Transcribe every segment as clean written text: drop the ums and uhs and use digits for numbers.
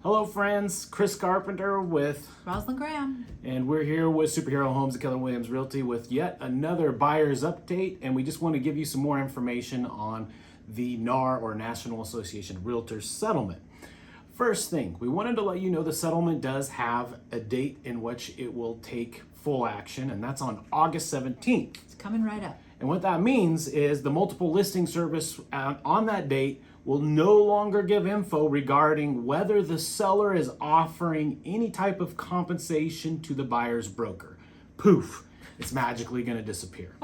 Hello friends, Chris Carpenter with Rosalind Graham. and we're here with SuperHero Homes at Keller Realty with yet another buyer's update, and we just want to give you some more information on the NAR or National Association of Realtors settlement. First thing, we wanted to let you know the settlement does have a date in which it will take full action, and that's on August 17th. It's coming right up. And what that means is the multiple listing service on that date will no longer give info regarding whether the seller is offering any type of compensation to the buyer's broker. Poof, it's magically going to disappear.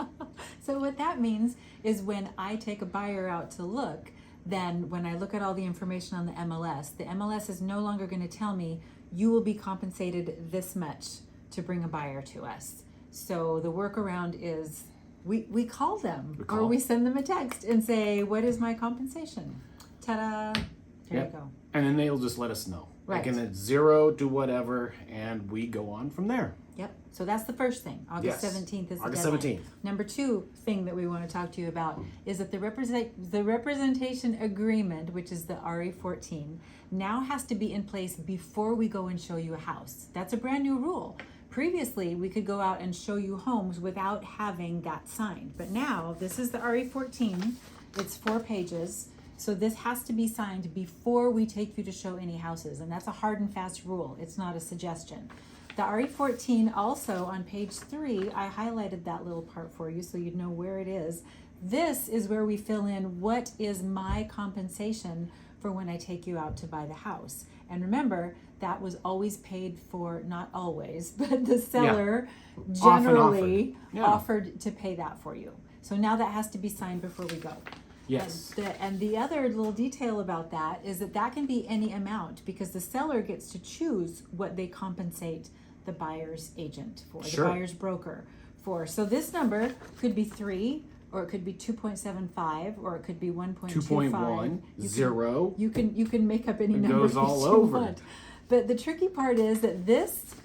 So what that means is when I take a buyer out to look, then when I look at all the information on the MLS is no longer going to tell me you will be compensated this much to bring a buyer to us. So the workaround is we call them or we send them a text and say, what is my compensation? Ta-da, there you go. And then they'll just let us know. Right. Like, and it's 0 to whatever, and we go on from there. Yep. So that's the first thing. August 17th is the August deadline. 17th. Number two thing that we want to talk to you about is that the representation agreement, which is the RE14, now has to be in place before we go and show you a house. That's a brand new rule. Previously, we could go out and show you homes without having that signed. But now, this is the RE14. It's 4 pages. So this has to be signed before we take you to show any houses. And that's a hard and fast rule. It's not a suggestion. The RE14 also on page 3, I highlighted that little part for you so you'd know where it is. This is where we fill in what is my compensation for when I take you out to buy the house. And remember, that was always paid for, not always, but the seller generally offered to pay that for you. So now that has to be signed before we go. Yes. And the other little detail about that is that can be any amount because the seller gets to choose what they compensate the buyer's agent for, the buyer's broker for. So this number could be 3, or it could be 2.75, or it could be 1.25. 2.1, 0. You can make up any number goes all you over. want. But the tricky part is that this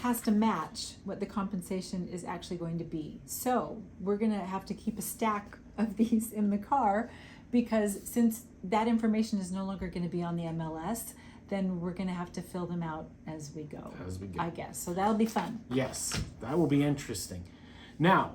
has to match what the compensation is actually going to be. So we're going to have to keep a stack of these in the car because since that information is no longer going to be on the MLS, then we're going to have to fill them out as we go, I guess. So that'll be fun. Yes, that will be interesting. Now,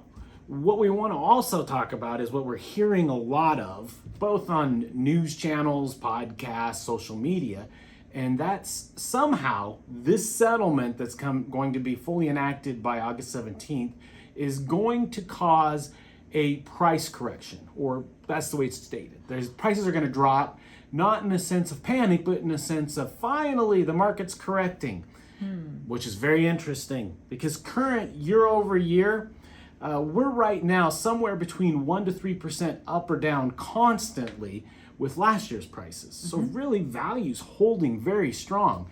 what we want to also talk about is what we're hearing a lot of, both on news channels, podcasts, social media, and that's somehow this settlement that's going to be fully enacted by August 17th is going to cause a price correction, or that's the way it's stated. Prices are going to drop, not in a sense of panic, but in a sense of finally the market's correcting, which is very interesting because current year over year, we're right now somewhere between 1% to 3% up or down constantly with last year's prices. So really value's holding very strong.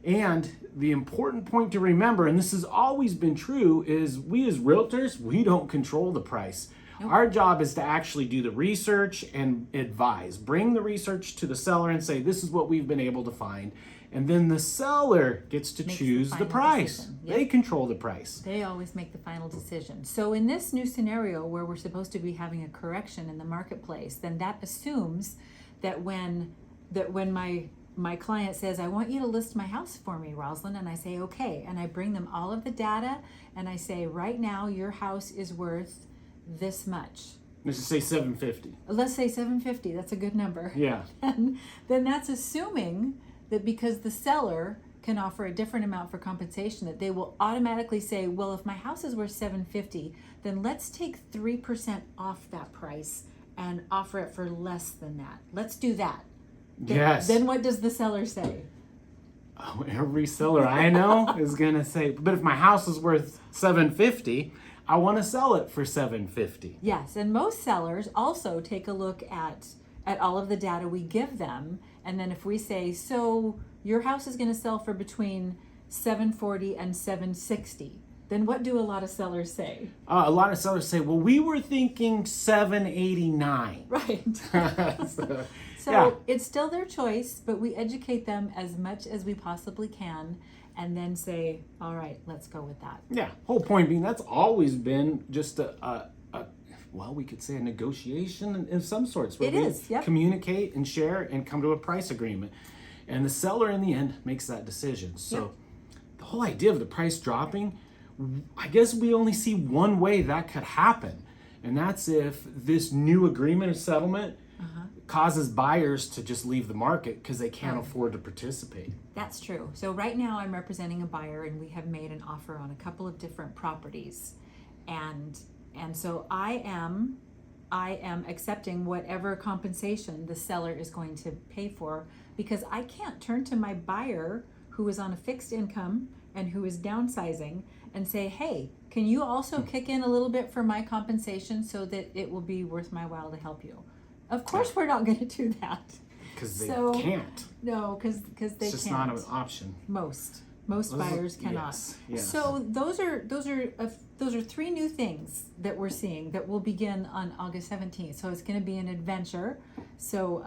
And the important point to remember, and this has always been true, is we as realtors, we don't control the price. Nope. Our job is to actually do the research and advise. Bring the research to the seller and say, this is what we've been able to find. And then the seller gets to choose the price. Yep. They control the price. They always make the final decision. So in this new scenario where we're supposed to be having a correction in the marketplace, then that assumes that when my client says, I want you to list my house for me, Rosalind, and I say, okay. And I bring them all of the data and I say, right now your house is worth this much. Let's just say $750. Let's say $750. That's a good number. Yeah. And then that's assuming that because the seller can offer a different amount for compensation, that they will automatically say, well, if my house is worth $750, then let's take 3% off that price and offer it for less than that. Let's do that. Yes. Then what does the seller say? Oh, every seller I know is going to say, but if my house is worth $750, I want to sell it for $750. Yes, and most sellers also take a look at all of the data we give them, and then if we say, so your house is going to sell for between $740 and $760, then what do a lot of sellers say? A lot of sellers say, well, we were thinking $789. Right. So it's still their choice, but we educate them as much as we possibly can and then say, all right, let's go with that. Yeah, whole point being that's always been just well, we could say a negotiation in some sorts. Where it is, yep. Communicate and share and come to a price agreement. And the seller in the end makes that decision. So Yep. the whole idea of the price dropping, I guess we only see one way that could happen. And that's if this new agreement of settlement causes buyers to just leave the market because they can't afford to participate. That's true. So right now I'm representing a buyer and we have made an offer on a couple of different properties. And so I am accepting whatever compensation the seller is going to pay for, because I can't turn to my buyer who is on a fixed income and who is downsizing and say, hey, can you also kick in a little bit for my compensation so that it will be worth my while to help you? Of course we're not going to do that. Because they So- can't. No, because they It's just can't. not an option. Most Those are- buyers cannot. yes. So those are three new things that we're seeing that will begin on August 17th. So it's going to be an adventure. So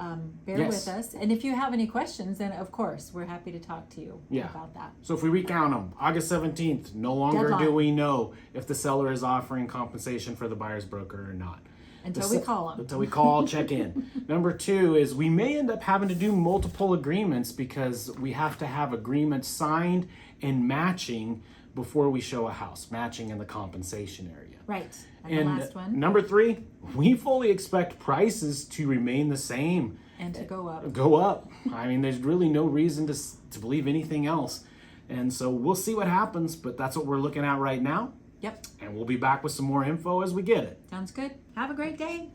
bear Yes. with us. And if you have any questions, then of course we're happy to talk to you Yeah. about that. So if we recount them, August 17th, no longer Deadline. do we know if the seller is offering compensation for the buyer's broker or not. Until we call them. Until we call, check in. Number 2 is we may end up having to do multiple agreements because we have to have agreements signed and matching before we show a house, matching in the compensation area. Right. And the last one. Number 3, we fully expect prices to remain the same. And to go up. Go up. I mean, there's really no reason to believe anything else. And so we'll see what happens, but that's what we're looking at right now. Yep. And we'll be back with some more info as we get it. Sounds good. Have a great day.